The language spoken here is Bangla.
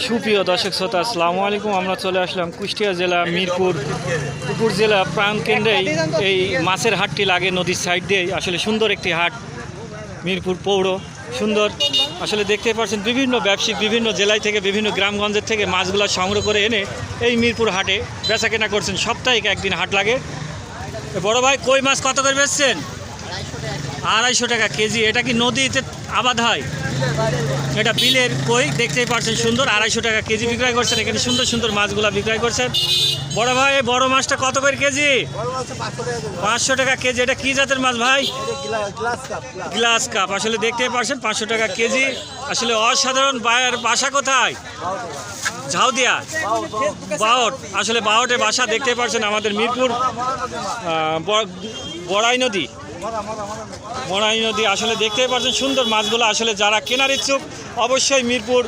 সুপ্রিয় দর্শক শ্রোতা, আসসালামু আলাইকুম। আমরা চলে আসলাম কুষ্টিয়া জেলা মিরপুর উপজেলা প্রাণকেন্দ্রেই। এই মাছের হাটটি লাগে নদীর সাইড দিয়ে। আসলে সুন্দর একটি হাট, মিরপুর পৌর সুন্দর। আসলে দেখতে পাচ্ছেন বিভিন্ন ব্যবসায়িক বিভিন্ন জেলায় থেকে বিভিন্ন গ্রামগঞ্জের থেকে মাছগুলো সংগ্রহ করে এনে এই মিরপুর হাটে বেচা কেনা করছেন। সাপ্তাহিক একদিন হাট লাগে। বড় ভাই, কই মাছ কত করে বেচছেন? 250 টাকা কেজি। এটা কি নদীতে আবাদ হয়? এটা বিলের কই, দেখতেই পাচ্ছেন সুন্দর। 250 টাকা কেজি বিক্রয় করছেন। এখানে সুন্দর সুন্দর মাছগুলা বিক্রয় করছেন। বড় ভাই, বড় মাছটা কত করে কেজি? 500 টাকা কেজি। এটা কি জাতের মাছ ভাই? Glass cup. আসলে দেখতেই পাচ্ছেন 500 টাকা কেজি। আসলে অসাধারণ। বাসা কোথায়? ঝাউদিয়া, বাওট। আসলে বাওটে বাসা। দেখতে পাচ্ছেন আমাদের মিরপুর বড়াই নদী। আসলে দেখতেই পাচ্ছেন সুন্দর মাছগুলো। আসলে যারা কেনার ইচ্ছুক অবশ্যই মিরপুর